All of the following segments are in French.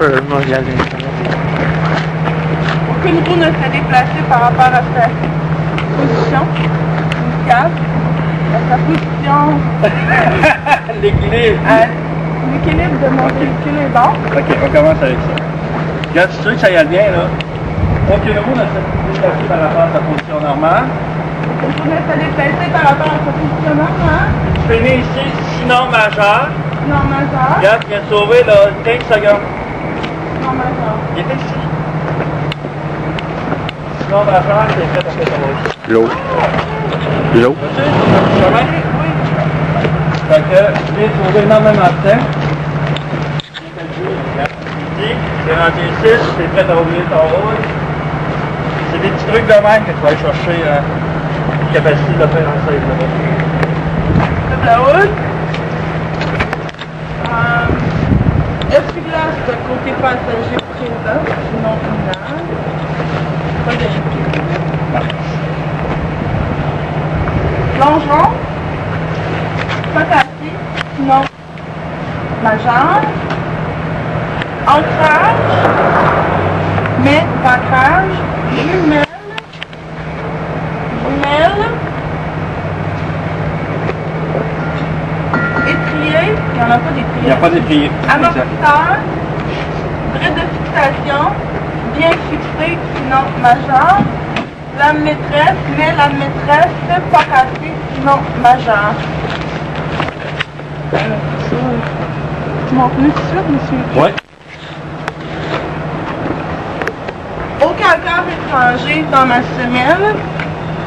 me regarder. Aucune roue ne s'est déplacée par rapport à sa position initiale, à sa position. L'équilibre de mon véhicule est bon. Ok, on commence avec ça. Regarde, si tu veux que ça y aille bien, là. Aucune roue ne s'est déplacée par rapport à sa position normale. Aucune roue ne s'est déplacée par rapport à sa position normale. Tu finis ici, sinon majeur. Non majeur. Regarde, tu viens de sauver, là, 15 secondes. Non majeur. Il était ici. Sinon majeur, c'est fait, après ça va ici. L'autre. L'autre. Comment? Oui. Fait que, tu viens de sauver énormément de temps. Ici, t'es rendu ici, t'es prêt à ouvrir ton rôle. C'est des petits trucs de même que tu vas aller chercher une capacité de faire un save là-bas. De la route. Essuie-glace de côté passager présent, sinon minable. Pas d'inquiétude. Longeron. Pas cassé, sinon majeur. Ancrage. Mais ancrage. Jumelle. Étrier. Il n'y en a pas d'étrier. Il n'y a pas d'étrier. Amortisseur, bride de fixation, bien fixé, sinon majeur. Lame maîtresse, mais lame maîtresse, pas cassée, sinon majeur. Tu m'en plus tout de suite, monsieur? Oui. Aucun corps étranger dans ma semelle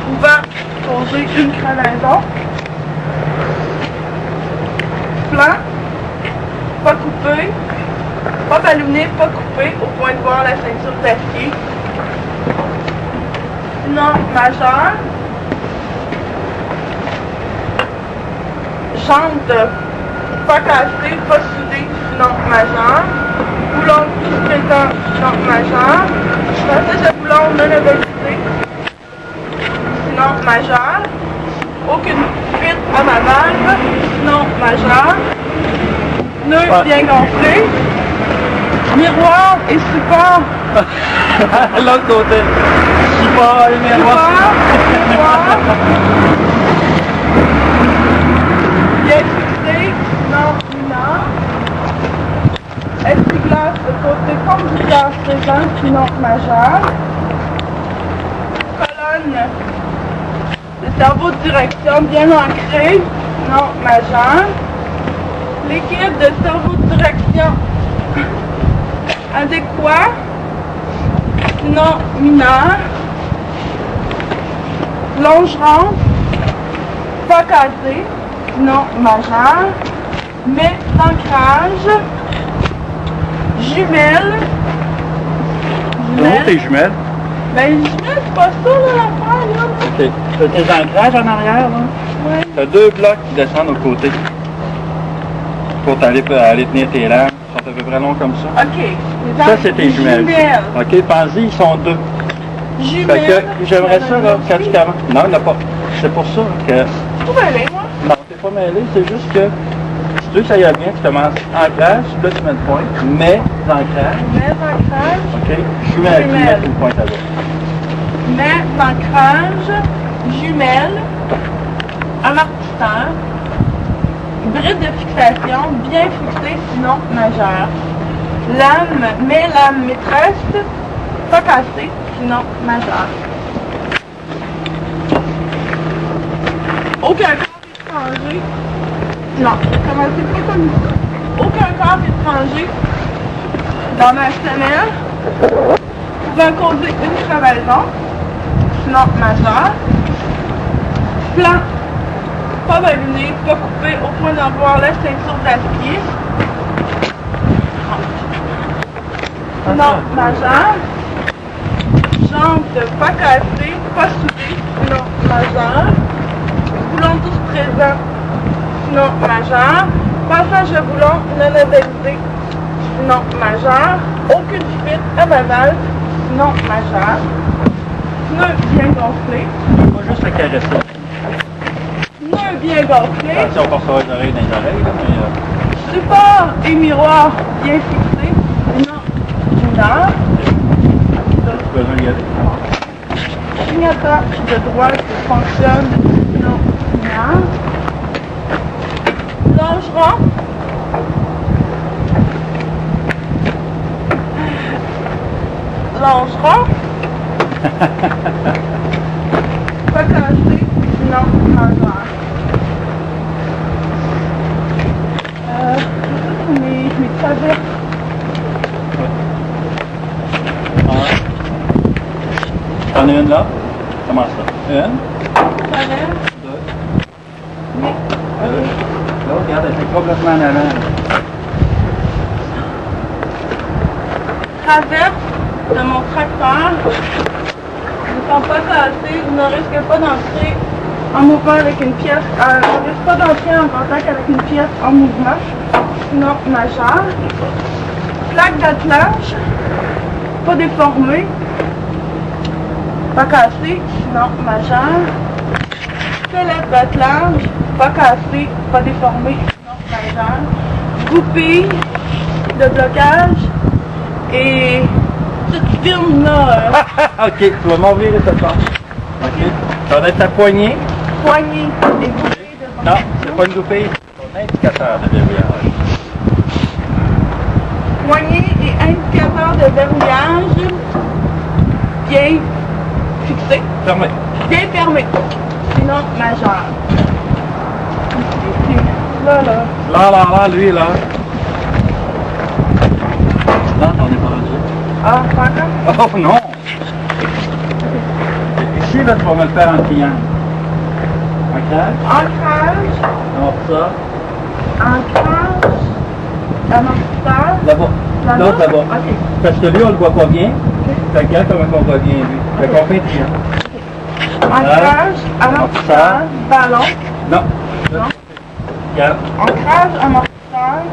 pouvant causer une crevaison. Plan, pas coupé, pas ballonné, pas coupé, au point de voir la ceinture d'acier. Sinon, majeur. Jante, pas cassé, pas soudé, sinon majeur. Boulon tout présent, sinon majeur. Passage à boulon non abaissé, sinon majeur. Aucune fuite à ma valve, sinon majeur. Nœud bien gonflé. Miroir et support. L'autre côté. Support et miroir. Miroir. Bien fixé, sinon mineur. Essuie-glace de côté conducteur présent, sinon majeur. Colonne de cerveau de direction bien ancré, sinon majeur. L'équilibre de cerveau de direction adéquat, sinon mineur. Longeron, pas cassé, sinon majeur. Mais d'ancrage. Jumelle. Où tes jumelles? Ben, les jumelles, c'est pas ça, là, l'affaire, là. Ok. T'as tes ancrages en arrière, là? Ouais. T'as deux blocs qui descendent aux côtés. Pour aller tenir tes lames. Ils sont à peu près longs comme ça. OK. Ça, c'est tes jumelles. Ok, pense-y, ils sont deux. Jumelles. Fait que j'aimerais ça, là, quand tu commences. Non, il n'y en a pas. C'est pour ça que. Je trouve aller, moi. Non, t'es pas mêlé, c'est juste que. Si tu veux que ça aille bien, tu commences ancrage, là tu mets le point, mais ancrage. Mais d'ancrage. Ok, jumelle, tu mets une pointe à l'autre. Mais d'ancrage. Jumelle. Amortisseur. Bride de fixation, bien fixée, sinon majeur. Lame, mais lame maîtresse, pas cassée, sinon majeur. Aucun corps étranger. Non, commencez pas comme ça. Aucun corps étranger dans ma semelle pouvant causer une crevaison, sinon majeur. Plan, pas ballonné, pas coupé, au point d'avoir la ceinture d'acier. Sinon majeur. Jante pas cassée, pas soudée, sinon majeur. Boulon tous présent, sinon majeur. Passage de boulon non abaissé, sinon majeur. Aucune fuite à ma valve, sinon majeur. Nœud bien gonflé. Pas juste le caresser. Nœud bien gonflé. Attention, on peut recevoir les oreilles dans les oreilles, là, mais. Support et miroir bien fixés, sinon clignotant de droite fonctionne non lumière. Longeron. Longeron. Pas cassé, non majeur. Mes traverses. T'en as une là? Comment ça? Une, Traverse. deux, Mais, là, regarde, elle est complètement en avant. traverse de mon tracteur ne sont pas cassés, ne risquent pas d'entrer en mouvement avec une pièce, ne risquent pas d'entrer en contact avec une pièce en mouvement, sinon majeur. Plaque d'attelage, pas déformée, pas cassée, sinon majeur. Squelette d'attelage, pas cassé, pas déformé, sinon majeur. Goupille de blocage et petite firme là. Ok, tu vas m'enlever cette part. Ok. Ça va être ta poignée. Poignée et goupille de Non, c'est pas une goupille, c'est ton indicateur de verrouillage. Poignée et indicateur de verrouillage bien fixé, Fermé. bien fermé, sinon majeur. Ici, là, là. Là, lui, là. Non, t'en es pas rendu. Ah, pas encore? Oh non! Ici, là, tu vas me le faire en triangle. Ancrage. Ancrage, Amortisseur. ancrage, amortisseur. Là-bas. Là-bas? L'autre là-bas. Ok. Parce que lui, on le voit pas bien. Fait que regarde comment on voit bien, lui. Fait qu'on fait un triangle. Ancrage, amortisseur, ballon. Non. Non. Regarde. Ancrage, amortisseur,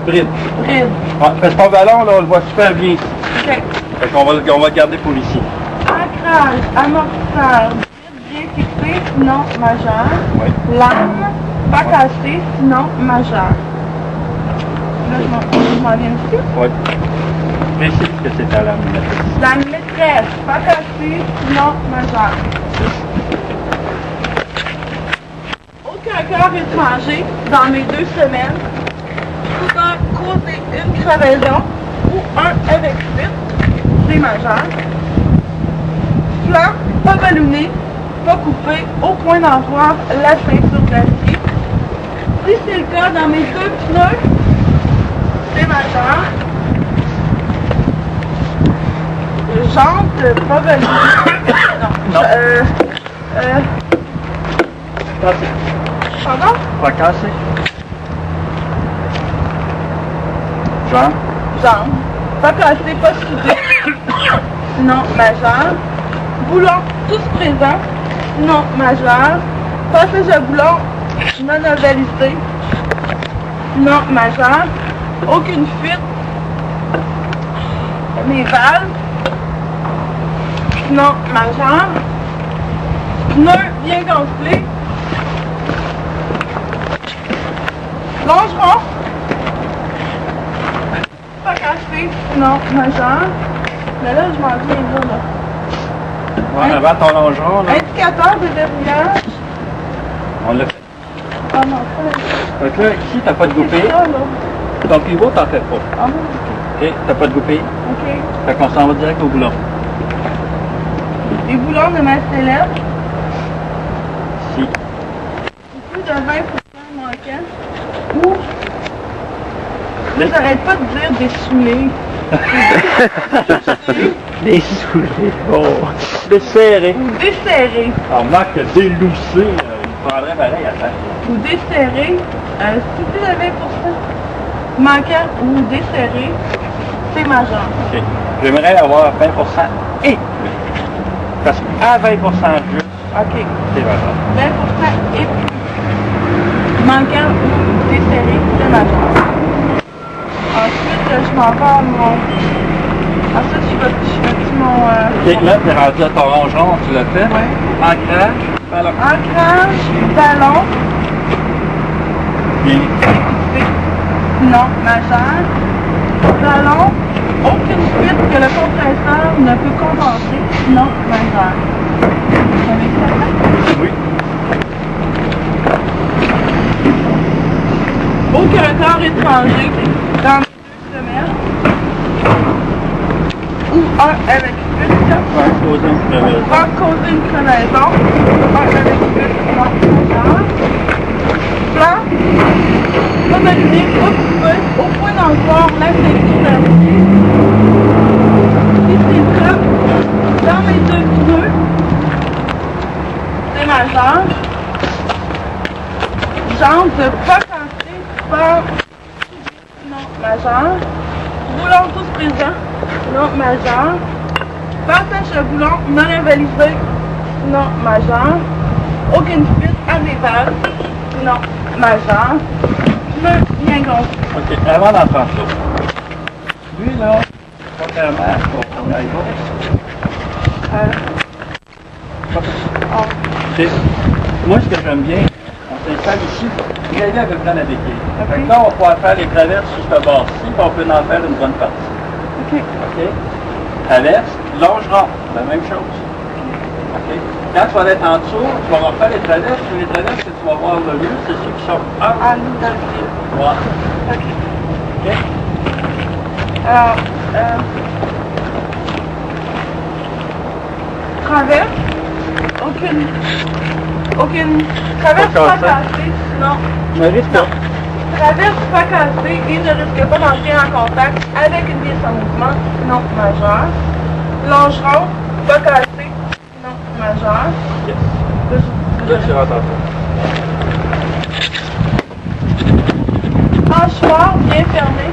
Bride. bride. Ouais, parce que ton ballon, là, on le voit super bien ici. Ok. Fait qu'on va le garder pour ici. Ancrage, amortisseur, bride bien fixé, sinon majeur. Oui. Lame, pas cassée, sinon majeur. Là, je m'en viens ici. Oui. Précise que c'est à la minute. La maîtresse, pas cassée, sinon majeur. Aucun corps étranger dans mes 2 semaines pouvant causer une crevaison ou un avec fuite, c'est majeur. Flanc, pas ballonné, pas coupé, au point d'en voir la ceinture d'acier. Si c'est le cas dans mes 2 pneus, c'est majeur. Jante, pas ballonné. Non. Cassé. Pardon? Pas cassé. Jean. Jambe. Pas cassé, pas soudé. Sinon, majeur. Boulon, tous présents. Sinon, majeur. Passage à boulon, non ovalisé. Sinon, majeur. Aucune fuite. Mes valves. Sinon, majeur. Pneus bien gonflés. Longeron. Pas cassé, sinon majeur. Mais là, je m'en viens là. Ouais, avant ton longeron, là. Indicateur de verrouillage. On l'a fait. Ah non, pas Fait que là, ici, t'as pas de c'est goupille. ça, là. Ton pivot, t'en fais pas. Ah non, Ok, t'as pas de goupille. ok. Fait qu'on s'en va direct au boulon. Les boulons de ma célèbre, Ici. plus de 20% manquant. Ou, là, j'arrête pas de dire des souliers. Des soulés. Oh. Desserré. Ou desserrés. Alors, Marc, déloussé, il prendrait pareil à faire. Ou desserrés. Si plus de 20% manquant ou desserré, c'est majeur. Ok. J'aimerais avoir 20% et plus. Parce qu'à 20% juste, Ok. c'est majeur. 20% et plus. Manquant ou desserré, c'est majeur. Ensuite, je m'en vais à mon... Ensuite, je fais mon... Ok, là, t'es rendu à ton longeron, tu l'as fait. Ouais. Ancrage, ballon. Ancrage, ballon, Bien. fixé, non majeur. Ballon, aucune fuite que le compresseur ne peut compenser, non majeur. Avec ça. Oui. Aucun corps étranger dans 2 semaines. Ou un avec 8 Ouais, causer une crevaison. va causer une crevaison. Un avec 8 morts. Plan. Modéliser, occuper, au point dans le corps, la ceinture d'acier. Si c'est ça, dans les 2 pneus, c'est majeur. Jambe de pas cassée par non majeur. Boulon tous présents, non majeur. Passage de boulon non invalidé, non majeur. Aucune fuite anévale, non majeur. Pneu bien gonflé. OK, avant d'en prendre ça. Lui, là, contrairement à son iPhone, c'est... Moi, ce que j'aime bien, on s'installe ici, regardez à peu près la béquille. Fait que là, on va pouvoir faire les traverses sur ce bord-ci, puis on peut en faire une bonne partie. OK. OK? Traverse, longe-rond, la même chose. OK? Quand tu vas être en dessous, tu vas refaire les traverses. Sur les traverses que tu vas voir le mieux, c'est ceux qui sont En nous dans le fil. droit. OK. OK? Alors, traverse, aucune traverse Pas pas cassée. cassée, non. Ne risque pas. Traverse pas cassée et ne risque pas d'entrer en contact avec une pièce en mouvement, non majeur. Longeron, pas cassé, non majeur. Yes. Là, tu rentres en ça. Hachoir bien fermé,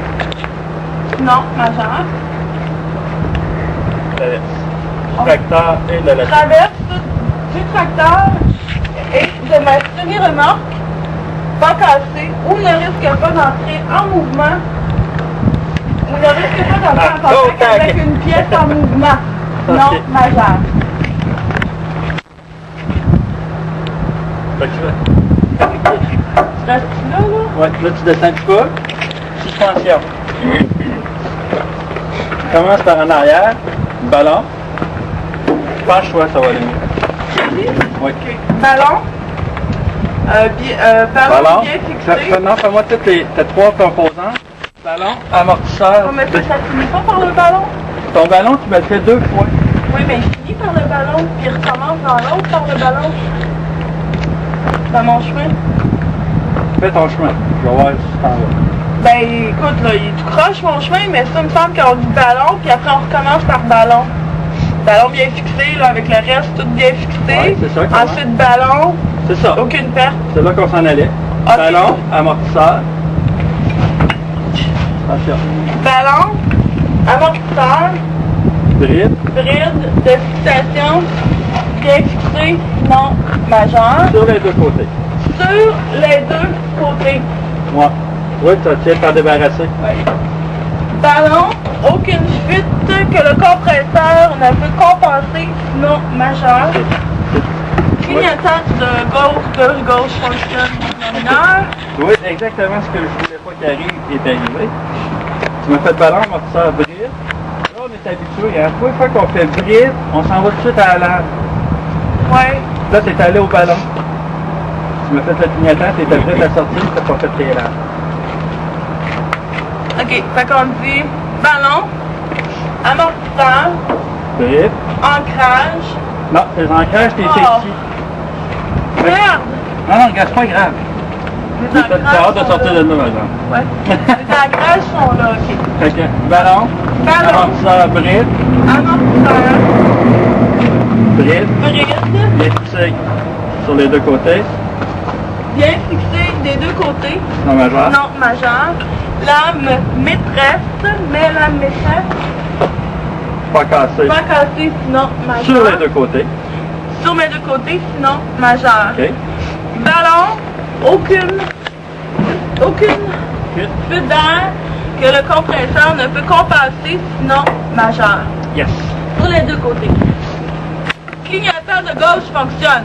non majeur. Traverse. Tracteur et de la Traverse du tracteur et de ma semi-remorque, pas cassée, ou ne risque pas d'entrer en mouvement, ou ne risque pas d'entrer en contact OK. avec une pièce en mouvement, non OK. majeur. Fait que tu Tu restes là, là? ouais, là, tu descends du coup. Suspension. Commence par en arrière. Ballon. Penche-toi, ça va aller mieux. Ici? Oui. OK. Ballon. Ballon bien fixé. Non, fais-moi toutes tes 3 composants. Ballon, amortisseur. Oh, mais ça finit pas par le ballon? Ton ballon, tu me le fais 2 fois. Oui, mais il finit par le ballon, puis il recommence dans l'autre par le ballon. Dans mon chemin. Fais ton chemin. Je vais voir si tu t'en vas. Ben écoute, là, il tout croche mon chemin, mais ça me semble qu'on dit ballon, puis après on recommence par ballon. Ballon bien fixé, là, avec le reste tout bien fixé. Ouais, c'est ça, comment? Ensuite ballon, C'est ça. aucune perte. C'est là qu'on s'en allait. OK. Ballon, amortisseur. Attention. Ballon, amortisseur, Bride. bride de fixation, bien fixé, non majeur. Sur les 2 côtés. Sur les 2 côtés. Moi. Oui, tu tiens de t'en débarrasser. Ballon, aucune fuite que le compresseur ne peut compenser, non majeur. Clignotant de gauche fonctionne mineur. Oui, exactement ce que je voulais pas qu'il arrive est arrivé. Tu m'as fait ballon, amortisseur, bride. Là, on est habitué. Hein? Une fois qu'on fait bride, on s'en va tout de suite à la lame. Ouais. Là, t'es allé au ballon. Tu m'as fait le clignotant, t'étais prêt à sortir, t'as pas fait tes lames. OK, fait qu'on dit ballon, amortisseur, Bride. ancrage. Non, tes ancrages, t'es Oh. ici. Merde! Non, non, regarde, c'est pas grave. Les T'as hâte de sont sortir là. de là, maintenant. Ouais. Les ancrages sont là, OK. Fait que, ballon, Ballon. amortisseur, bride, Amortisseur, bride, bride, bien fixé sur les 2 côtés, bien fixé des 2 côtés, non majeur. non majeur. Lame maîtresse, mais lame maîtresse, Pas cassé. pas cassée, sinon majeur. Sur les 2 côtés. Sur mes 2 côtés, sinon majeur. OK. Ballon, aucune Fuite. fuite d'air que le compresseur ne peut compenser, sinon majeur. Yes. Sur les 2 côtés. Clignotant de gauche fonctionne.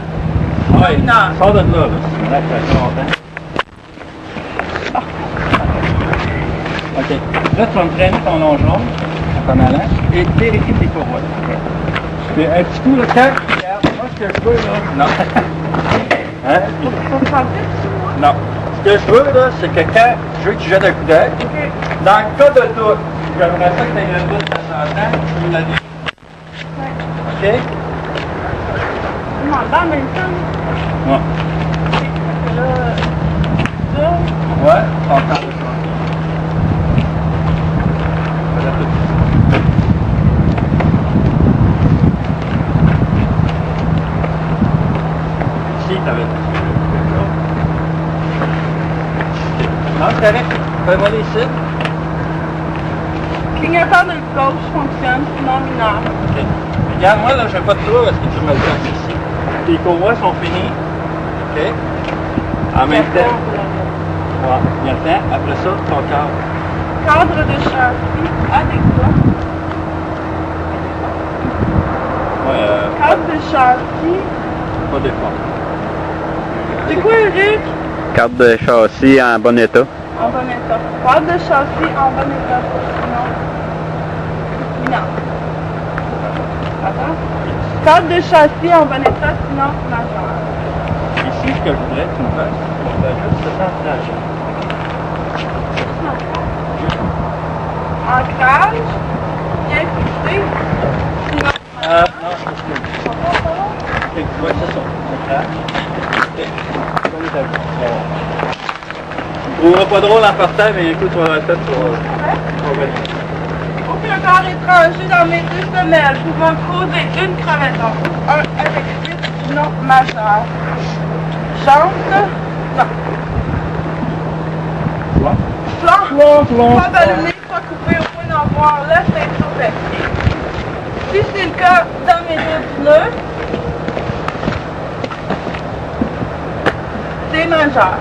Ouais. Mineur. Sors de là, là. Si là, ça fait longtemps. OK. Là, tu vas me traîner ton longeron en t'en allant et vérifier tes courroies. Mais un petit coup, là, quand, regarde, moi, ce que je veux, là. Non. Hein? Faut te sentir? Non. Ce que je veux, là, c'est que quand je veux que tu jettes un coup d'œil, Ok. dans le cas de doute, j'aimerais ça que tu aies un doute ascendant, tu me l'as dit. Ouais. OK? Je m'en vais en même temps. Ouais. Parce que là, ça, Ouais, ton temps de changer. Voilà tout. Ici, t'avais dit. Non, c'est correct. Fais-moi les cibles. clignotant de gauche fonctionne, sinon mineur. OK. Regarde, moi, là, je n'ai pas de trou parce que tu me le dis ici. Tes courroies sont finies. OK? En même temps. Ouais. Bien, après ça, ton cadre. Cadre de châssis adéquat. Ouais, Cadre de châssis. pas d'effort. C'est quoi, Eric? Carte de châssis en bon état. En bon état. Cadre de châssis en bon état. Sinon, mineur. Attends. Cadre de châssis en bon état, sinon majeur. Ici, ce que je voudrais que tu me fasses, c'est juste cet ancrage. Ancrage, bien fixé, sinon Non, c'est OK, ouais, c'est ça. Ancrage. OK. Comme ça. Tu ne trouveras pas drôle en partant, mais écoute, tu vas la tête sur... aucun corps étranger dans mes deux semelles pouvant causer une crevaison. Un avec 8, sinon majeur. Jante, non. Flanc, pas ballonné, pas coupé au point d'en voir la ceinture fessier. Si c'est le cas dans mes deux pneus, c'est majeur.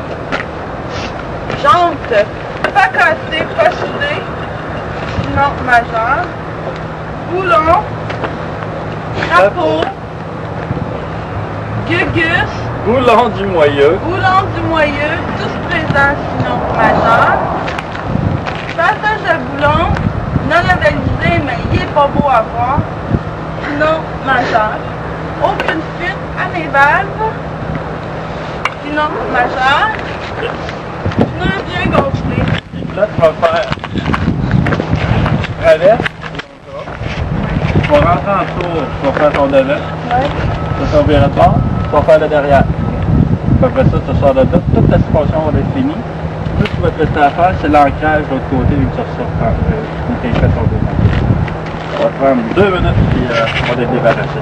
Jante, pas cassé, pas soudé, sinon majeur. Boulon, chapeau, gugus, Boulon du moyeu. boulon du moyeu, tous présents, sinon majeur. Passage de boulon, non avalisé, mais il est pas beau à voir, sinon majeur. Aucune fuite à mes valves, sinon majeur. Pneu bien gonflé. Et là, tu vas faire traverse. Tu vas rentrer en tour, tu vas faire ton devant. Ouais. Tu vas virer de bord, tu vas faire le derrière. Puis après ça, tu sors de là, toute ta suspension va être finie. Tout ce qui va te rester à faire, c'est l'ancrage de l'autre côté, vu que tu ressors quand tu fait ton devant. Ça va te prendre 2 minutes, puis on va être débarrassé.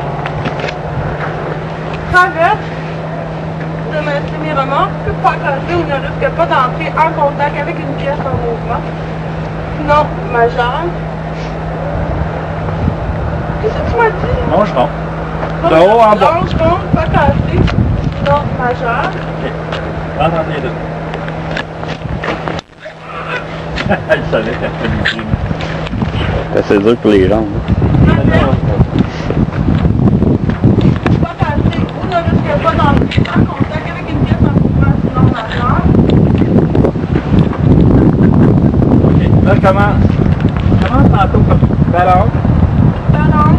Traverse de ma semi-remorque, pas cassé ou ne risque pas d'entrer en contact avec une pièce en mouvement. Sinon majeur. Qu'est-ce que tu m'as dit? Non, je tombe. De haut en bas. Blanche, ronde, pas cassé, sinon majeur. OK. Rentre entre les deux. Elle savait qu'elle fait une C'est assez dur pour les jambes. Pas cassé ou ne risque pas d'entrer en contact avec une pièce en mouvement, sinon majeur. OK. Là, commence tantôt comme ballon, Ballon,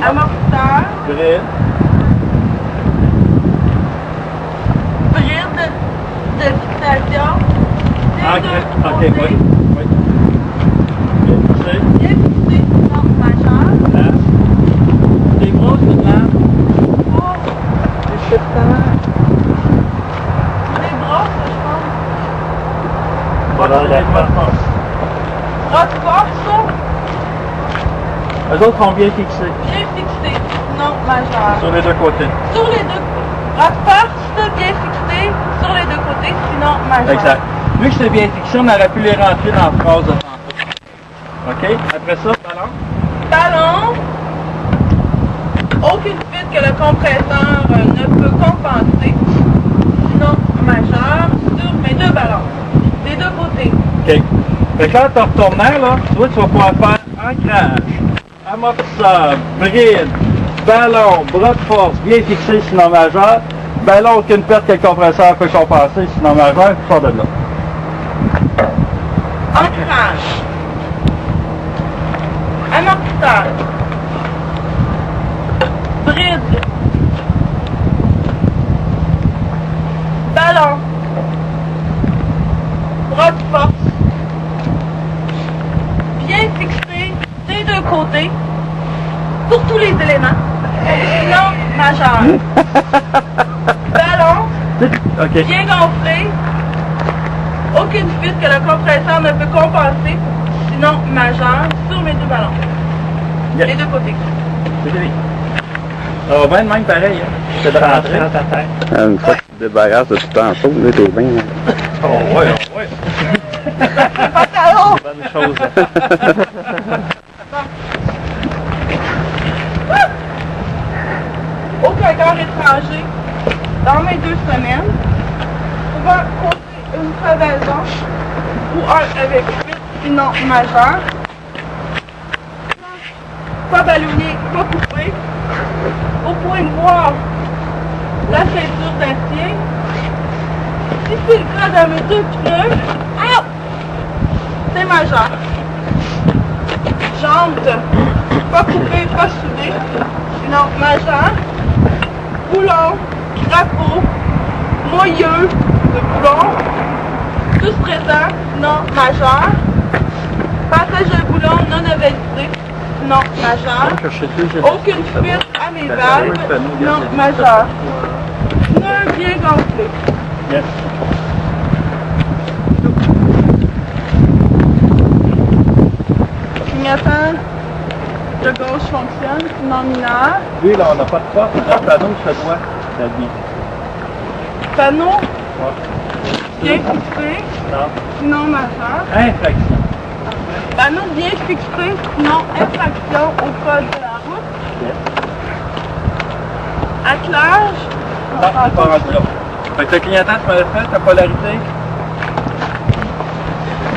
amortisseur, bride, bride de fixation. OK, oui. Oui. OK, Bien fixé, sinon majeur. c'est des grosses de lame. Oh, Des septembre. les brosses, je pense. Voilà, la force. Bras de force, Eux autres sont bien fixés bien fixé, sinon majeur. sur les deux côtés. Sur les deux, bras de force, bien fixé, sur les deux côtés, sinon majeur. Exact. Vu que c'est bien fixé, on aurait pu les rentrer dans la phrase de tantôt. OK? Après ça, ballon. Ballon, aucune fuite que le compresseur ne peut compenser, sinon majeur, sur mes deux ballons, des deux côtés. OK. Fait que quand tu retournes là, toi, tu vas pouvoir faire ancrage, amortisseur, bride, ballon, bras de force, bien fixé, sinon majeur. Ballon, aucune perte que le compresseur peut compenser, sinon majeur, tu sors de là. Ancrage, amortisseur, bride, force. Bien fixé des deux côtés pour tous les éléments. Sinon, majeur. Ballon, OK. bien gonflé. Aucune fuite que le compresseur ne peut compenser. Sinon, majeur sur mes deux ballons. Yes. Les deux côtés. C'est fini. Ça va bien de même pareil, hein? C'est de rentrer dans ta tête. Une fois que tu te débarrasses de tout en saut, là, t'es bien. Oh ouais, ouais. Pantalon! Bonne chose. Aucun corps étranger dans mes 2 semaines. Pouvant causer une crevaison ou un avec fuite, sinon majeur. Pas ballonné, pas coupé. Au point de voir la ceinture d'acier. Si c'est le cas dans mes 2 pneus, c'est majeur. Jante, pas coupé, pas soudé, sinon majeur. Boulon, drapeau, moyeu de boulon, tous présents, non majeur. Passage de boulon non validé, non majeur. Aucune fuite à mes valves, non majeur. Pneu bien gonflé. Yes. Clignotant de gauche fonctionne, non mineur. Lui, là, on n'a pas de force. Le panneau se doit d'admis. Panneau Ouais. bien fixé, Non. non majeur. Infraction. Panneau bien fixé, non infraction au code de la route. Yes. Attelage. Non, c'est pas rendu là. Fait que le clignotant, tu m'avais fait ta polarité.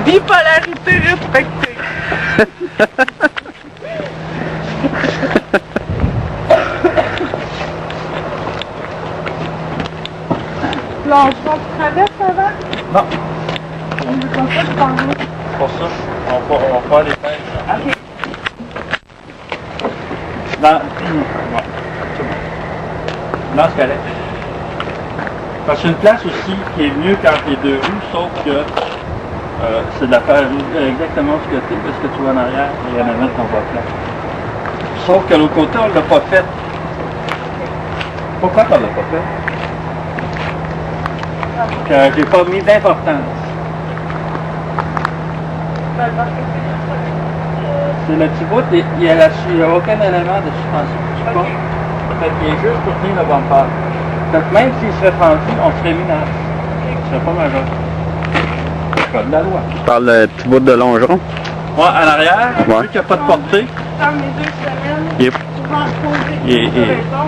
Bipolarité respectée. Plongeon, tu traverses avant? Non. On veut qu'on fasse par là. Pour ça, on va faire les pêches. Ok. Dans... Ouais, c'est bon. Dans ce cas-là. Parce qu'il y a une place aussi qui est mieux qu'entre les deux rues, sauf que c'est de la faire exactement ce côté, parce que tu vas en arrière et en avant ton voie place. Sauf que l'autre côté, on ne l'a pas fait. Pourquoi qu'on ne l'a pas fait? Que j'ai pas mis d'importance. Ben, parce que C'est le petit bout, il n'y a aucun élément de suspension. Tu vois? Fait qu'il est juste pour tenir le bumper. Donc même s'il serait fendu, on serait mis dans... Ce serait pas majeur. C'est pas de la loi. Tu parles de petit bout de longeron? Ouais, en arrière, Ouais. vu qu'il n'y a pas de portée, dans mes 2 semaines, Yep. souvent poser Il est- une crevaison,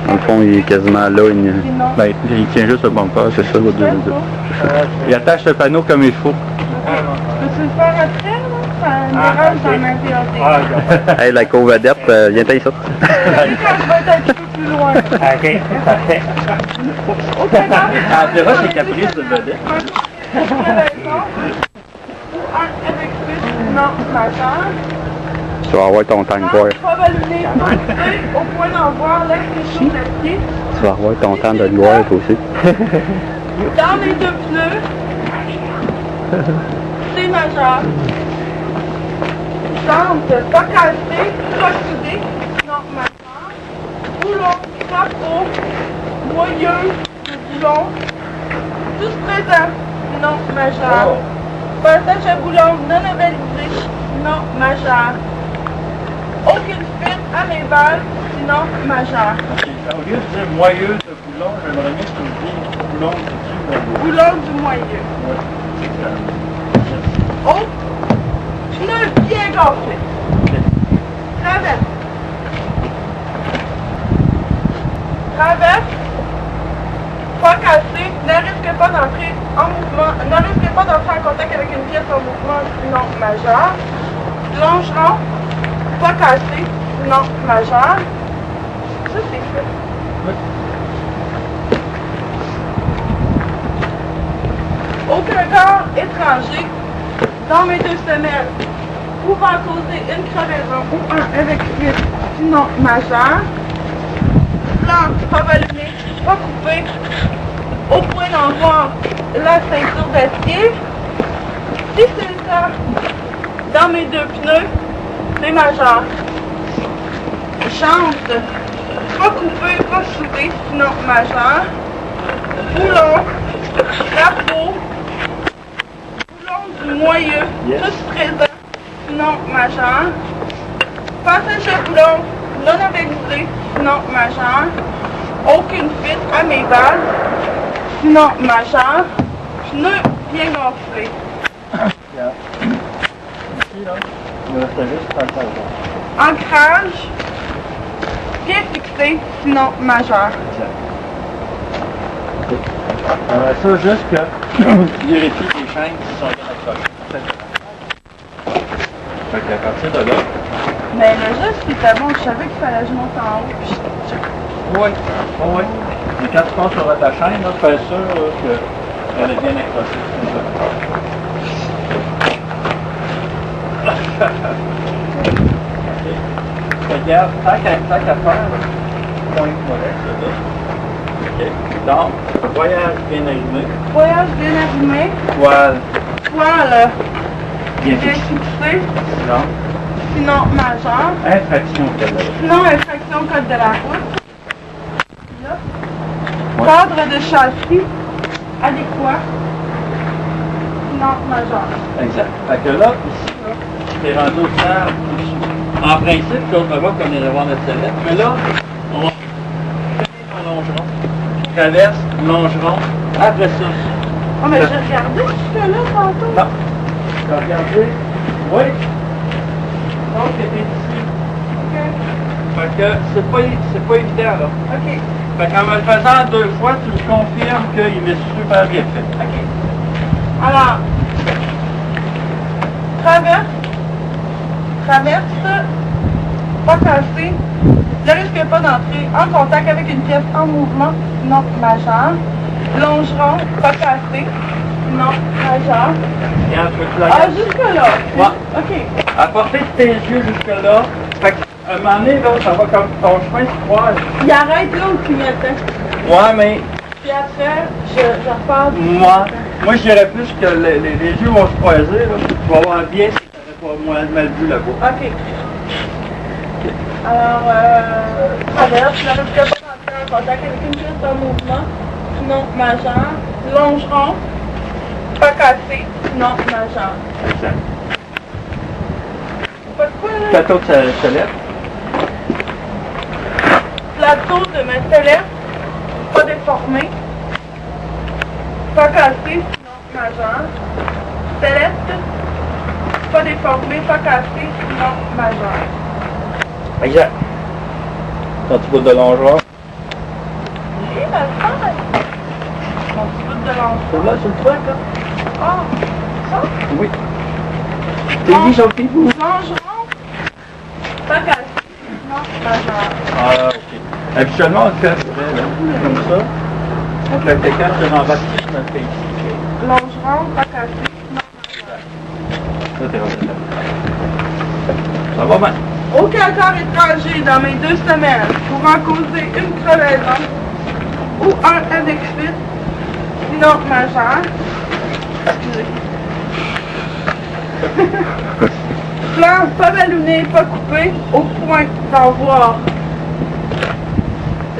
Dans le fond, il est quasiment là. sinon, ben, il tient juste le bumper, c'est ça. fais ça. Il attache le panneau comme il faut. Peux-tu le faire après, là? Ça me dérange dans ma VAD. Hey, la co-vedette, viens t'y ça. Quand je vais être un petit peu plus loin. OK, parfait. Aucun corps Ah, tu verras, c'est caprice de vedette. Un avec fuite, non majeur. Tu vas avoir ton temps de gloire. Pas ballonné, pas coupé, au point d'en voir l'expression de l'acier. Tu vas avoir ton temps de gloire, toi aussi. Dans les 2 pneus, c'est majeur. Jante, pas cassé, pas soudé, non majeur. Boulon, chapeau, moyeu, de boulon, tous présents, non majeur. Passage à boulon non validé, non majeur. Aucune fuite à mes valves, sinon majeur. OK, au lieu de dire moyeu de boulon, j'aimerais mieux que tu me dises boulon de moyeu. Boulon du moyeu. Oh, pneu bien gonflé. Traverse. Traverse. Pas cassé. Ne risquez pas d'entrer en mouvement. Ne risquez pas d'entrer en contact avec une pièce en mouvement, sinon majeur. Longeron. Pas cassé, sinon majeur. Ça, c'est fait. Oui. Aucun corps étranger dans mes 2 semelles pouvant causer une crevaison ou un avec fuite, sinon majeur. Blanc, pas ballonné, pas coupé, au point d'en voir la ceinture d'acier. Si c'est le cas, dans mes deux pneus, c'est majeur. Jante, pas coupé, pas soudé, sinon majeur. Boulon, capot, boulon du moyeu, tous présents, sinon majeur. Passage à boulon, non avérisé, sinon majeur. Aucune fuite à mes valves, sinon majeur. Pneu bien gonflé. Ici, là, il restait juste à le Ancrage, bien fixé, sinon majeur. Ça, juste que tu vérifies les chaînes qui sont bien accrochées. Fait qu'à partir de là, Mais le geste c'était bon, je savais qu'il fallait que je monte en haut. Puis oui, oui. Mais quand tu passes sur ta chaîne, là, fais sûr qu'elle est bien accrochée. Regarde, tant qu'à faire, point mollet, c'est ça. OK. Donc, voyage bien allumé. voyage bien allumé, Voile toile bien bien fixé. fixé, Non. sinon majeur. Infraction qu'elle a. Sinon infraction code de la route. Là. Ouais. Cadre de châssis adéquat, sinon majeur. Exact. Fait que là, ici, là, t'es rendu au tiers au-dessus. En principe, l'autre va comme les avoir notre sellette, mais là, on va finir ton longeron. Traverse, longeron, après ça. Oh, mais j'ai regardé jusque-là tantôt. Non. Tu as regardé? Oui. Donc, t'es ici. Ok. Fait que c'est pas évident, là. Ok. Fait qu'en me le faisant deux fois, tu me confirmes qu'il est super bien fait. Ok. Alors, traverse, pas cassé, ne risque pas d'entrer en contact avec une pièce en mouvement, non majeur. Longeron, pas cassé, non majeur. Regarde, je veux que tu la Ah, regardes. jusque-là. Ouais. Ok. À portée de tes yeux jusque-là. Fait qu'à un moment donné, là, ça va comme ton chemin se croise. Il arrête là où clignotant. Ouais, mais Puis après, je repars du moi je dirais plus que les yeux vont se croiser, là. Tu vas voir bien si tu n'aurais pas moins mal vu là-bas. Ok. Alors, traverse, ne risque pas d'entrer en contact avec une pièce en mouvement, non majeur. Longeron, pas cassé, non majeur. Exact. Pas de quoi là? Plateau de sellette. Plateau de mes sellette, pas déformé, pas cassé, non majeur. Sellette, pas déformé, pas cassé, non majeur. Exact. Ton petit bout de longeron. J'ai la femme. Mon petit bout de longeron. C'est là, sur le truc, là. Ah, ça? Oui. T'es dit sur le pied, vous? Longeron, pas cassé, non majeur. Ah, ok. Habituellement, on le fait là, comme ça. Fait que quand tu rembarques, je me le fais ici. Longeron, pas cassé, non majeur. Ça, t'es rendu là. Ça va bien. Aucun corps étranger dans mes 2 semaines pourra causer une crevaison ou un avec fuite, sinon majeur. Excusez. Plan pas ballonné, pas coupé, au point d'en voir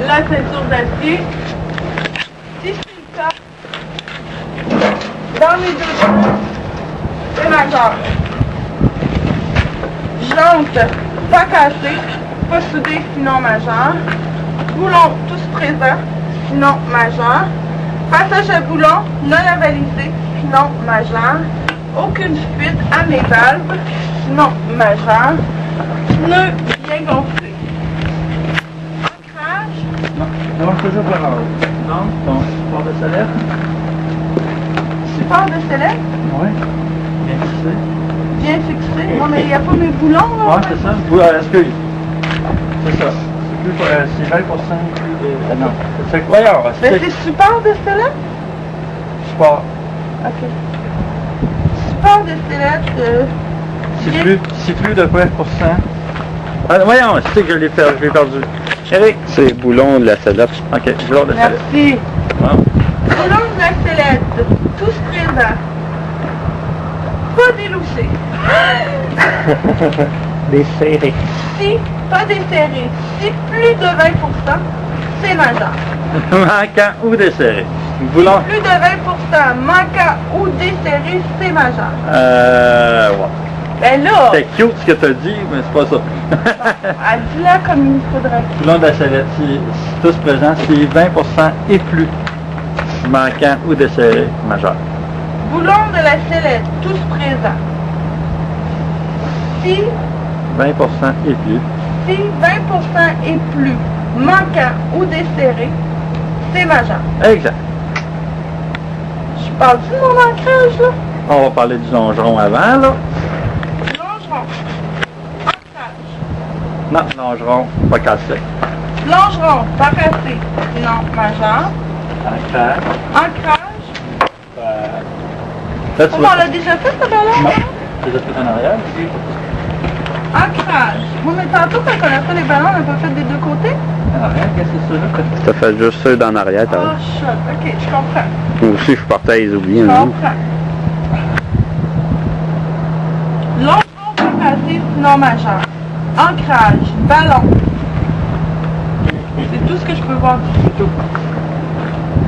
la ceinture d'acier. Si c'est le cas, dans mes 2 semaines, c'est majeur. Jante, pas cassé, pas soudé, sinon majeur. Boulon, tous présents, sinon majeur. Passage à boulon, non avalisé, sinon majeur. Aucune fuite à mes valves, sinon majeur. Pneu bien gonflé. Ancrage, Non, je toujours par en haut. Non, ton support de sellette. support de sellette, Oui. Bien fixé. bien fixé. Non, mais il n'y a pas mes boulons, là. Ouais, c'est ça. Oui, excuse. C'est ça. C'est 20% plus. Non. C'est croyant. Mais c'est support de sellette? Support. Ok. Support de sellette, C'est plus de quoi pour cent? Ah, voyons, je sais que je l'ai perdu. Eric. C'est boulon de la sellette. Ok, boulon de sellette. merci. Wow. Boulon de la sellette, tous présents. pas délouché. Desserré. Si, pas desserré. Si plus de 20%, c'est majeur. Manquant ou desserré. Boulon. Plus de 20% manquant ou desserré, c'est majeur. Ouais. Ben là, C'est cute ce que t'as dit, mais c'est pas ça. dis-la comme il faudrait. Boulon de la sellette, si tous présents, c'est 20% et plus. Manquant ou desserré, majeur. Boulon de la sellette, tous présents. Si 20% et plus. Si 20% et plus manquant ou desserré, c'est majeur. Exact. Je parle-tu de mon ancrage, là? On va parler du longeron avant, là. Longeron. Ancrage. Non, longeron, pas cassé. Longeron, pas cassé. Non, majeur. Ancrage. Ancrage. Là, tu Oh, vas... on l'a déjà fait, ce ballon? Non. Tu l'as fait en arrière ici. Ancrage. Oui, mais tantôt, quand on a fait les ballons, on n'a pas fait des deux côtés? En arrière, qu'est-ce que c'est ça là? T'as fait juste ceux d'en arrière, t'as Ah, vu. shot. OK, je comprends. Moi aussi, je partais à les oublier. Je hein. comprends. Longeron, pas cassé, sinon majeur. Ancrage. Ballon. C'est tout ce que je peux voir du tout.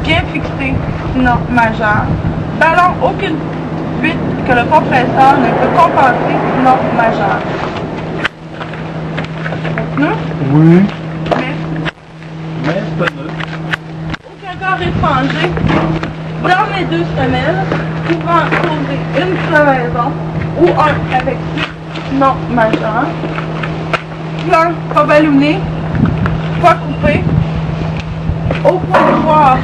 Bien fixé, sinon majeur. Ballon, aucune fuite que le compresseur ne peut compenser, sinon majeur. Non? Oui. Mais Mais c'est pas neutre. aucun corps étranger dans les deux semelles pouvant causer une crevaison ou un avec fuite, sinon majeur. Plan pas ballonné, pas coupé. Au point de voir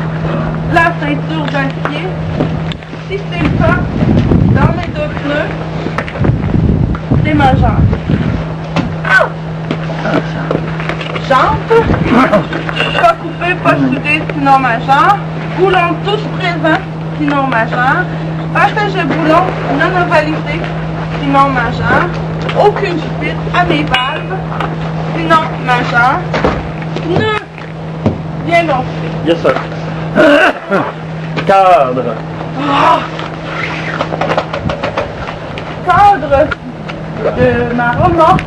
la ceinture d'acier. Si c'est le cas, dans les deux pneus, c'est majeur. Jante, pas coupé, pas soudé, sinon majeur. Boulons tous présents, sinon majeur. Passager boulon non ovalisé, sinon majeur. Aucune fuite à mes valves, sinon majeur. Pneus bien gonflé. Yes, sir. Cadre. Cadre de ma remorque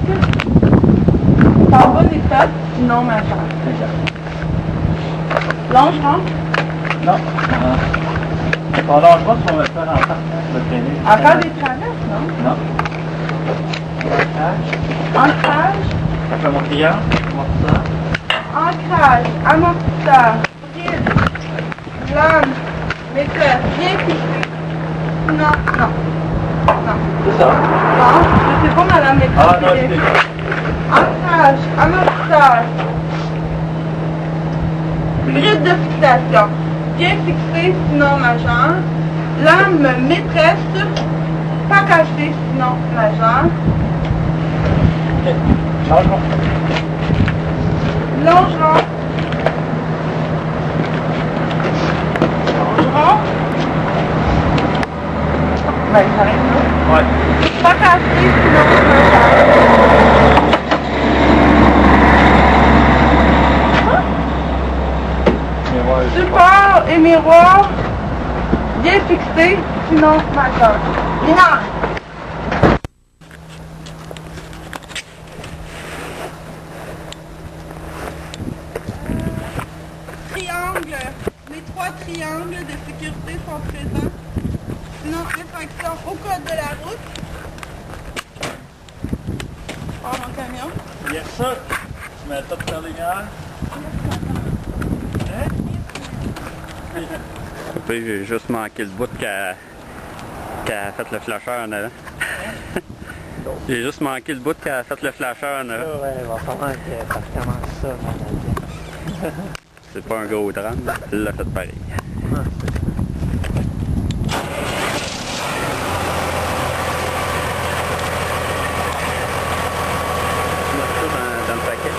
en bon état, sinon majeur. Exact. Longeron, Non. Ton longement, tu vas me le faire en partant de traîner. encore des traverses, non? Non. Ancrage. Ancrage, Ça fait mon client. Amortisseur. ancrage, amortisseur, bride, lame, méthode, bien fixé. Non, non, non. C'est ça. Non, je sais pas madame méthode. Ah non, c'est bien. c'est... Ancrage, amortisseur, bride de fixation, bien fixé, sinon majeur. Lame maîtresse, pas cassée, sinon majeur. Ok. Changement. Longeron. Longeron. Ben, j'arrête là. Ouais. Pas cassé, sinon Miroir. support et miroir bien fixé, sinon majeur. Mineur. Triangle. Les trois triangles de sécurité sont présents. Sinon, infraction au code de la route. Par mon camion. Yes, sir. Tu mets tout sur les lumières. Hein? Puis j'ai juste manqué le bout qu'a fait le flasheur en avant. J'ai juste manqué le bout qu'a fait le flasheur en avant. Ouais, il va falloir que ça recommence ça, C'est pas un gros drame, il l'a fait pareil. Tu mets ça dans le paquet.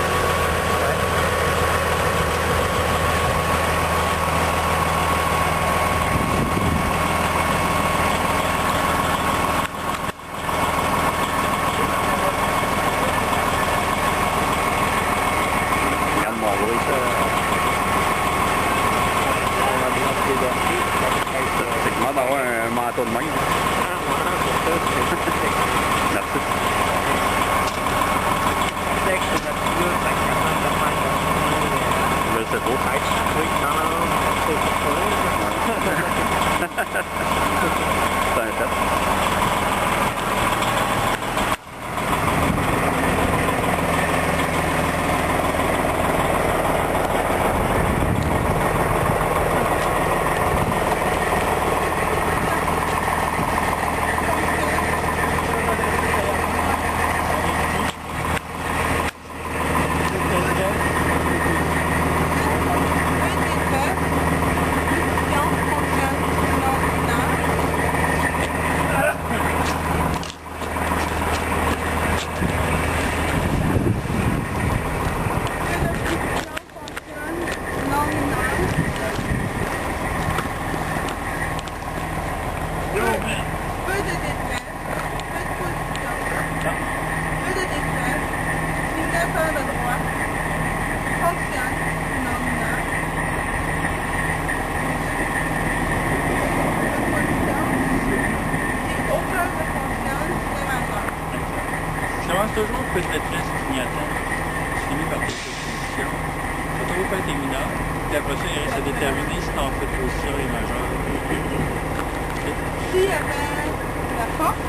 Regarde mon bruit, ça. C'est comment d'avoir un manteau de main. indicateur de droite fonctionne normalement. Et aucun ne fonctionne, c'est majeur. Je commence toujours au pénétresse clignotant. Je finis par tes positions. Tu vas toujours faire tes mineurs. Puis après ça, il reste à déterminer si ton fait position est majeur. S'il y avait la force,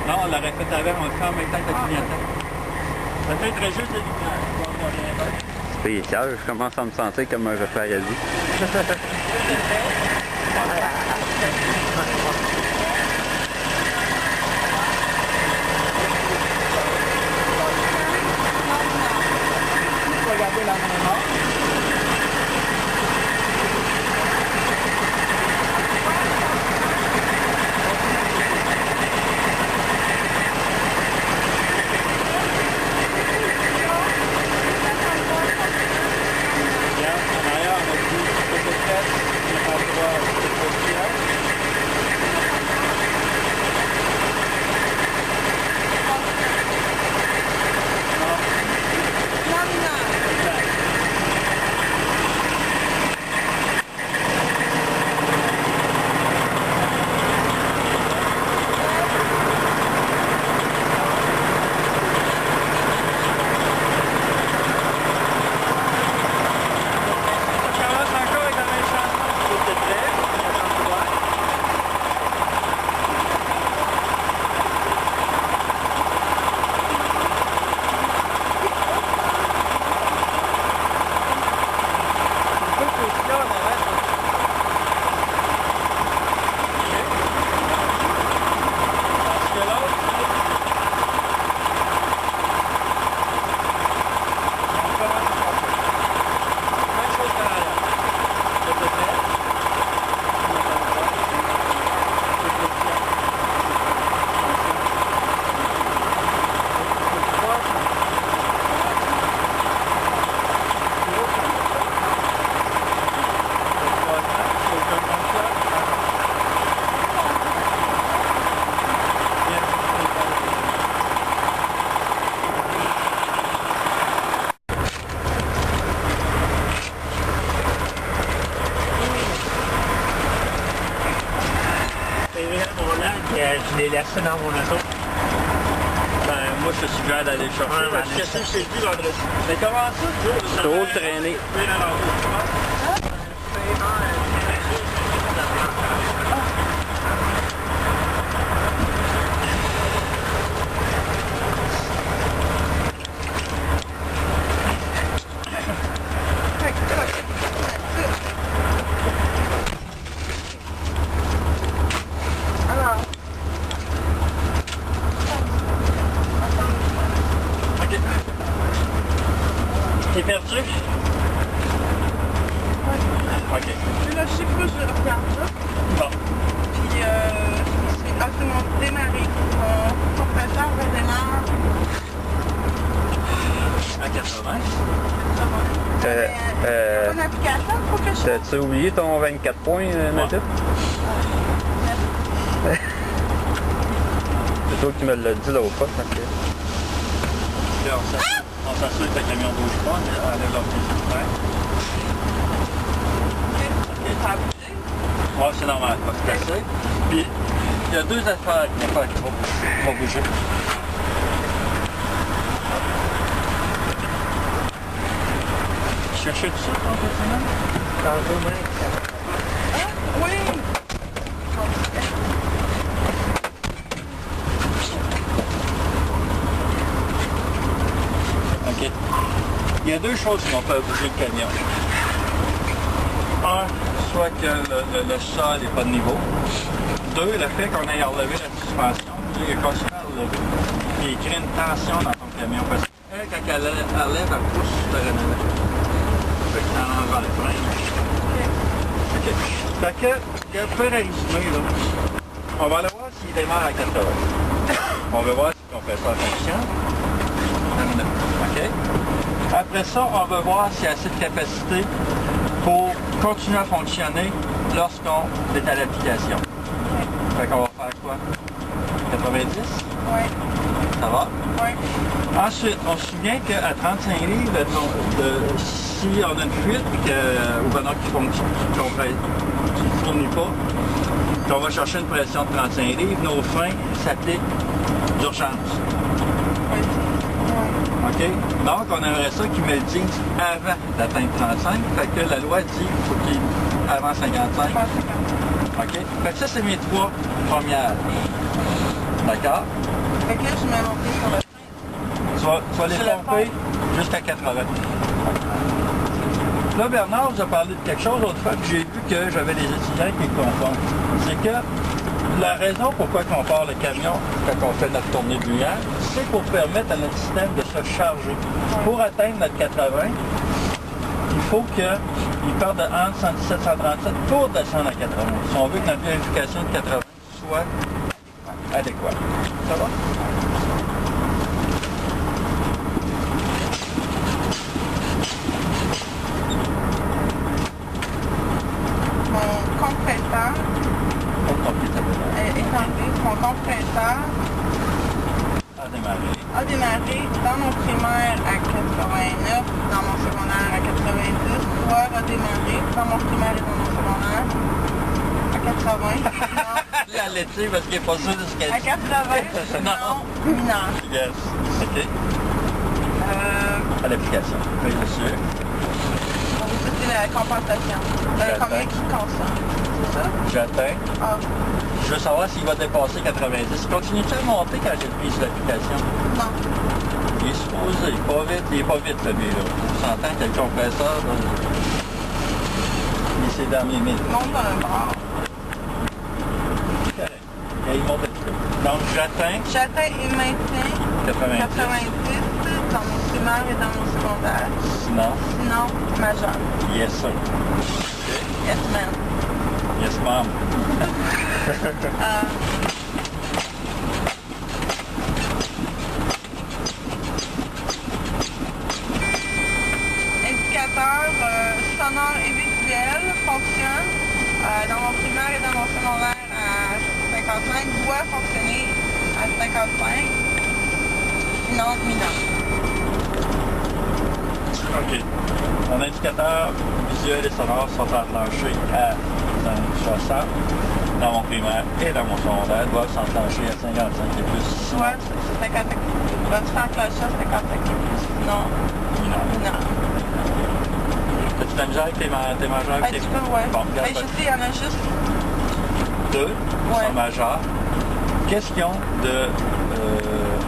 Non, on l'aurait fait avant, on le fait en même temps que le clignotant. Ça fait très juste les lumières. Spécial, je commence à me sentir comme un refaire à vie. Regardez la main morte. Je l'ai laissé dans mon auto. Ben, moi, je suis prêt d'aller le chercher. Ouais, Parce que c'est chez lui vendredi. Mais comment ça, tu Trop traîné. T'es perdu? Ok. puis là, je sais pas, je regarde ça. Bon. Puis, c'est absolument démarré. Mon compresseur redémarre. À 80. Une application pour que je T'as-tu oublié ton 24 points, Mathilde? C'est toi qui me l'as dit l'autre fois. Okay. Là, on s'assure que le camion bouge pas, on enlève l'ordi. Ça a bougé. Ouais, c'est normal, pas tout à fait. Puis, il y a deux affaires qui vont bouger. Tu cherchais tout ça, ton petit Dans deux mains. Oui. OK. Il y a deux choses qui vont faire bouger le camion. Un, soit que le sol n'est pas de niveau. Deux, le fait qu'on ait relevé la suspension. Il est continué à relever. Il crée une tension dans ton camion. Parce qu'elle, quand elle relève, elle pousse sur le Renault. Fait que ça enlève le frein. OK. Fait que, pour résumer, là, on va aller voir s'il démarre à 80. On va voir si le compresseur fonctionne. OK. Après ça, on va voir s'il y a assez de capacité pour continuer à fonctionner lorsqu'on est à l'application. Fait qu'on va faire quoi? 90? Oui. Ça va? Oui. Ensuite, on se souvient qu'à 35 livres, si on a une fuite, au ballon qui ne tourne pas, qu'on va chercher une pression de 35 livres, nos freins s'appliquent d'urgence. Oui. OK? Donc, on aimerait ça qu'ils me le disent avant d'atteindre 35. Fait que la loi dit qu'il faut qu'il avant 55. OK? Fait que ça, c'est mes 3 premières. D'accord? Fait que là, je mets mon pied sur le frein. Tu vas les Sur le pomper jusqu'à 80. Là, Bernard vous a parlé de quelque chose l'autre fois, puis j'ai vu que j'avais des étudiants qui confondent. C'est que la raison pourquoi on part le camion quand on fait notre tournée de lumière, c'est pour permettre à notre système de se charger. Pour atteindre notre 80, il faut qu'il parte de entre 117 et 137 pour descendre à 80. Si on veut que notre vérification de 80 soit adéquate. Ça va? Mon compresseur est enlevé. Mon compresseur À démarrer. a démarré dans mon primaire à 89, dans mon secondaire à 90, soit redémarré dans mon primaire et dans mon secondaire à 80. La laitier parce qu'il n'est pas sûr de ce qu'elle À dit. 80, non, mineur. Yes. OK. À l'application. Oui, monsieur. Ça, c'est la compensation. Combien qui consomme, c'est ça? J'atteins. Ah, Je veux savoir s'il va dépasser 90. Continue-tu à monter quand j'ai pris sur l'application? non. Il est supposé. Il est pas vite, celui-là. On s'entend que le compresseur, là, il s'est dans mes minutes. Monte dans le bord. Correct. Et il monte un petit peu. Donc, j'atteins J'atteins et maintiens 90. 90 dans mon primaire et dans mon secondaire. Sinon, Sinon, majeur. yes, sir. Yes, man. Yes, ma'am. Indicateur sonore et visuel fonctionne. Dans mon primaire et dans mon secondaire à 55 doit fonctionner à 55. Sinon, mineur. OK. Mon indicateur visuel et sonore sont enclenchés à 60 dans mon primaire et dans mon secondaire doivent s'enclencher à 55 et plus. Soit 55. Va s'enclencher à 55 et plus. Sinon, mineur. As-tu de la misère avec tes majeurs? Un petit peu, ouais. Bon, Mais regarde je sais, il y en a juste 2 Ouais. sont majeurs. Question de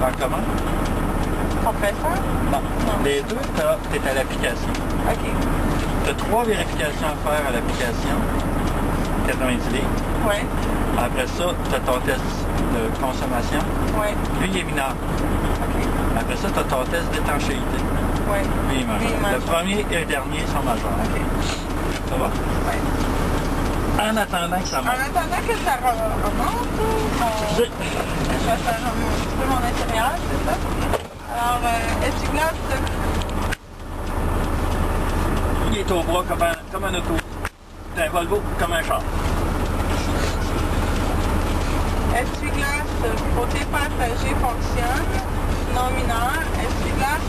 en commun? compresseur. Non. Les 2, tu es à l'application. OK. Tu as 3 vérifications à faire à l'application. 90 livres. Ouais. Après ça, tu as ton test de consommation. Ouais. Lui, il est mineur. OK. Après ça, tu as ton test d'étanchéité. Ouais. Lui, il est majeur. Lui, il est majeur. Le premier et le dernier sont majeurs. OK. Ça va? Ouais. En attendant que ça En monte. attendant que ça remonte, je vais faire un petit peu mon intérieur, c'est ça? Alors, essuie-glace, Il est au bras comme un auto. C'est un Volvo comme un char. essuie-glace, côté passager fonctionne, non mineur. Essuie-glace,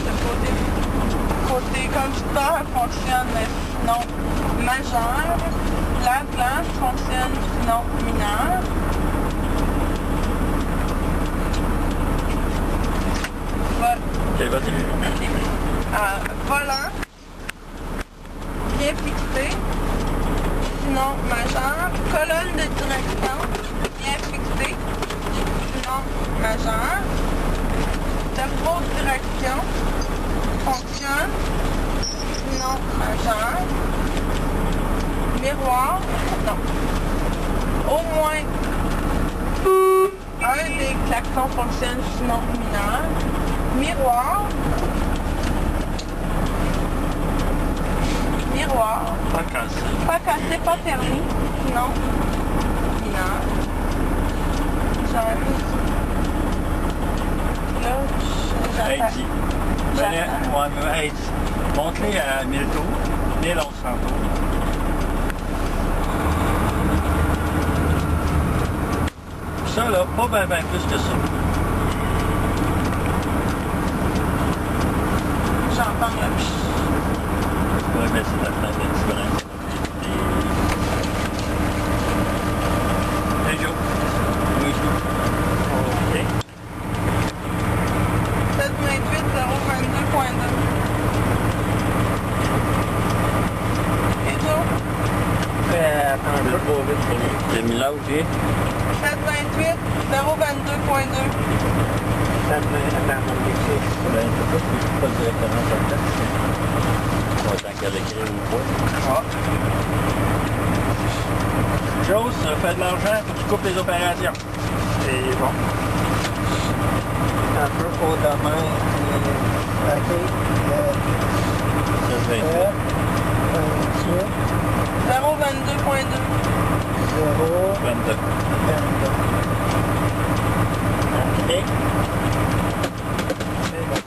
côté conducteur fonctionne, mais sinon majeur. Lave-glace fonctionne, sinon mineur. Ok, vas-y. Volant, bien fixé, sinon majeur. Colonne de direction, bien fixée, sinon majeur. Cerveau de direction, fonctionne, sinon majeur. Miroir, non. Au moins un des klaxons fonctionne, sinon mineur. Miroir. Pas cassé. Pas cassé, pas permis. Non. Mineur. J'aurais pu. Là, j'attends. Heidi. Ouais, mais Heidi. Monte-les à 1000 tours. 1100 tours. Ça, là, pas bien plus que ça. prendre le pch. Oui, mais c'est la fin de différence. Un jour. Oui, OK. 728 022.2. Et Joe? Attends un peu trop vite pour lui. J'ai mis là aussi. 728 022.2. Ça me... Attends, on l'écrit. ben, je sais pas si je suis pas directement sur le test. Autant qu'elle écrit ou pas. Ah. Chose, ça fait de l'argent, faut que tu coupes les opérations. C'est bon. Un peu pour demain. OK. Ça se fait. 022.2. 0, 22. 22. OK. C'est bon.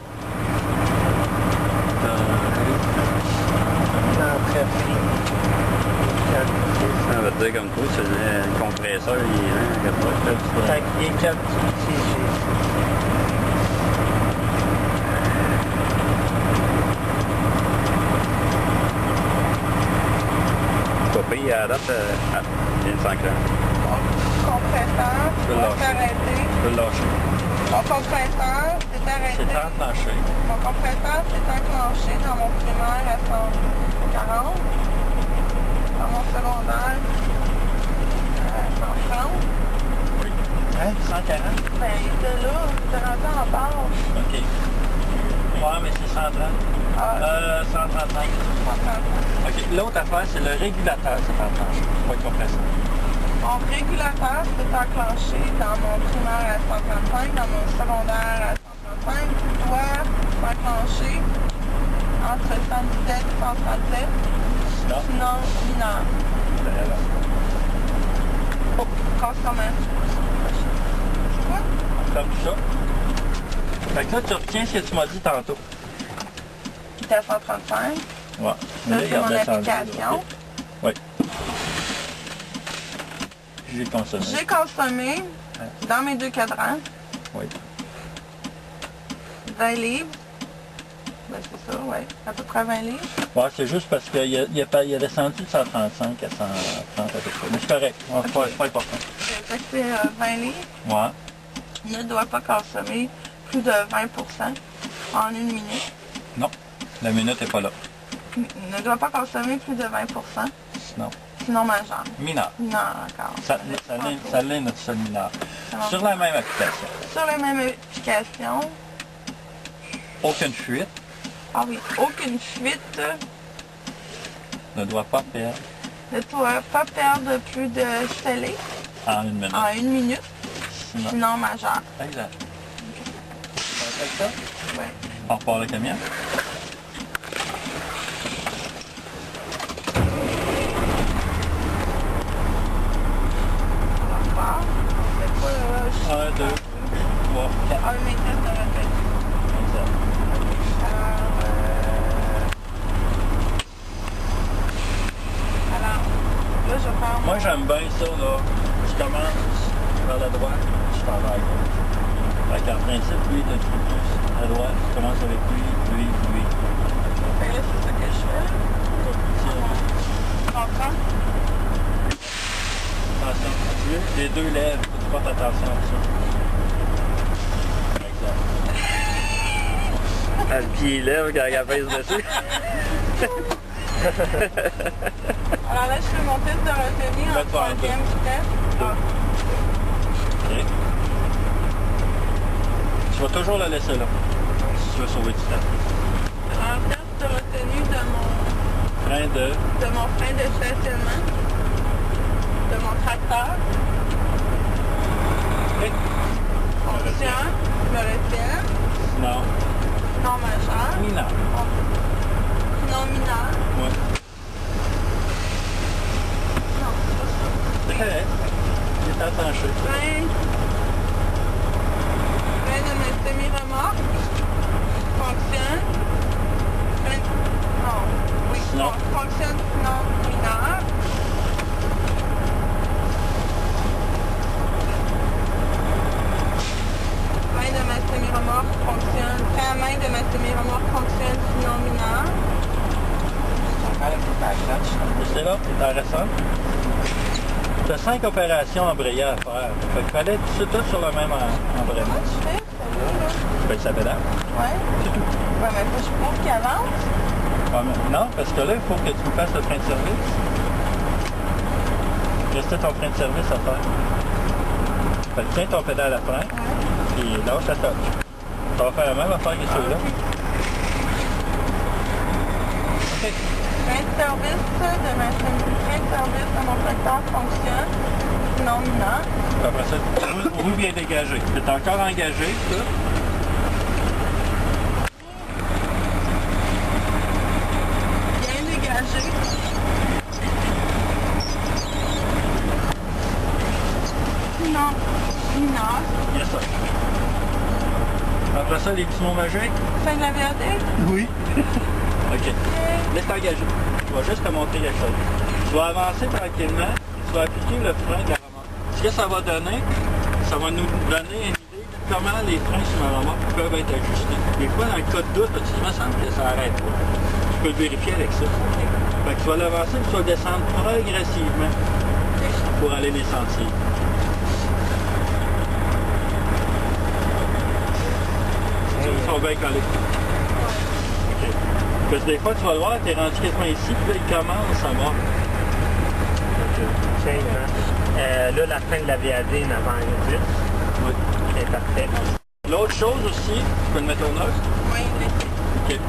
L'entrée prix. Ça veut dire comme toi, c'est le compresseur, il est là, regarde pas. Fait qu'il est 4 ici. Pas pire, à date, il y a une 5 ans. Compresseur, Je peux on lâcher. s'est arrêté. Je peux le lâcher. Mon compresseur s'est arrêté. C'est enclenché. Mon compresseur s'est enclenché dans mon primaire à 140. Dans mon secondaire à 130. Oui. Hein? 140? Ben, il était là, il était rendu en base. OK. Ouais, mais c'est 130. Ah, 135. 130. OK. L'autre affaire, c'est le régulateur, c'est enclenché. Pas le compresseur. Mon régulateur s'est enclenché dans mon primaire à 135, dans mon secondaire à 135. Il doit s'enclencher entre 117 et 137, Sinon, sinon mineur. ben là. Oh, consommation. Quoi? Comme ça. Fait que là, tu retiens ce que tu m'as dit tantôt. Qui était à 135. Ouais. Ça, Mais là, c'est il mon redescendu, là, application. OK. Oui. J'ai consommé. J'ai consommé, dans mes deux cadrans, Oui. 20 livres. Ben, c'est ça, oui. À peu près 20 livres. Ouais, c'est juste parce qu'il a descendu de 135 à 130 à peu près. Mais c'est correct. Ouais, c'est pas important. Fait que c'est 20 livres. Ouais. Ne doit pas consommer plus de 20% en une minute. Non. La minute n'est pas là. Ne doit pas consommer plus de 20%, Sinon. sinon majeur. Mineur. Non, encore. Ça l'est notre seul mineur. Ça Sur la même application. Sur la même application, Aucune fuite. ah oui, aucune fuite, Ne doit pas perdre ne doit pas perdre plus de scellé en une minute. en une minute, Sinon. sinon majeur. Exact. On fait ça? Oui. On repart le camion. On repart. On fait pas 1, 2, 3, 4. un méthode de répétition. Exact. Alors, là, je vais faire Moi, j'aime bien ça, là. Je commence vers la droite, je t'en vais à gauche. Fait qu'en principe, lui, il est un petit peu plus à droite. Je commence avec lui. Fait que là, c'est ça que je fais. Tu comprends? Attention. Les deux lèvres, faut que tu portes attention à ça. Exact. Le pied lève quand elle pèse dessus. Alors là, je fais mon test de retenue en Là, tu vas en troisième deux. vitesse. Deux. Ah, OK. Tu vas toujours la laisser là. Si tu veux sauver du temps. alors, test de retenue de Frein de... mon frein de stationnement, de mon tracteur. OK. Fonctionne, je me retiens. Non. Non majeur. Mineur. Non mineur. Oui. Non, c'est pas ça. C'est correct. Il est attaché. Frein de ma semi-remorque. Fonctionne. Frein... Non. Oui. Non. Fonctionne non mineur. Frein de ma semi-remorque fonctionne. Frein à main de ma semi-remorque fonctionne sinon mineur. C'est là, c'est récent. Tu as 5 opérations embrayées à faire. Fait qu'il fallait tout sur le même embrayement. Tu fais, là? Tu payes sa pédale. Ouais. C'est tout. Ouais, mais faut que je prouve qu'il avance. Ouais, non, parce que là, il faut que tu me fasses le frein de service. Restait ton frein de service à faire. Fait que tiens ton pédale à frein, et lâche la touch. Ça va faire la même affaire que celui-là. OK. Frein de service de ma frein de service de mon tracteur fonctionne. Non mineur. Puis après ça, roue bien dégagée. Tu es encore engagé, ça. Bien dégagé. Non. Mineur. Yes, ça. Après ça, les petits mots magiques. Fin de la VAD. Oui. OK. Laisse t'engager. Tu vas juste te montrer quelque chose. Tu vas avancer tranquillement et tu vas appliquer le frein de la remorque. Ce que ça va donner, ça va nous donner une idée de comment les freins sur ma remorque peuvent être ajustés. Des fois, dans le cas de doute, tu dis, ça arrête pas. Tu peux le vérifier avec ça. Fait que tu vas l'avancer et tu vas le descendre progressivement pour aller les sentir. Ils sont bien collés. OK. Parce que des fois, tu vas le voir, tu es rendu quasiment ici, puis là, il commence à mordre. Tiens, là, la fin de la VAD n'avance plus. Oui. C'est parfait. L'autre chose aussi, tu peux le mettre au neutre. Oui, OK.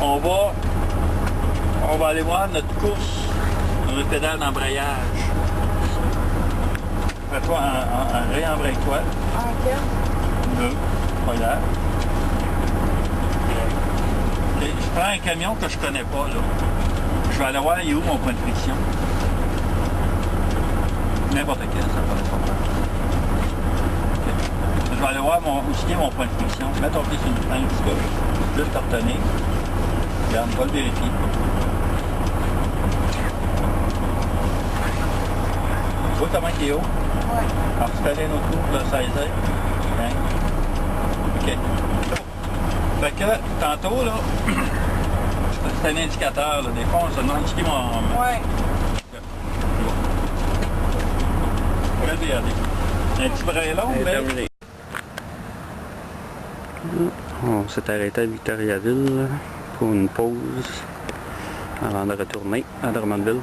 On va aller voir notre course, notre pédale d'embrayage. Fais-toi un réembraye-toi. en quel? Deux. Pas grave. OK. Je prends un camion que je connais pas, là. Je vais aller voir, il est où mon point de friction. N'importe quel, ça va pas de problème. OK. Je vais aller voir où est mon point de friction. Mets ton pied sur une frein, petit gauche. Juste te retenir. Regarde, on va le vérifier. Tu vois comment il est haut? Ouais. Alors, tu fais aller un autre tour pour le 16 hein? OK. Fait que, tantôt, là, c'est un indicateur, là. Des fois, on se demande ce qui est mon... Ouais. Regardez. Un petit brin long, mais... Terminé. On s'est arrêté à Victoriaville pour une pause avant de retourner à Drummondville.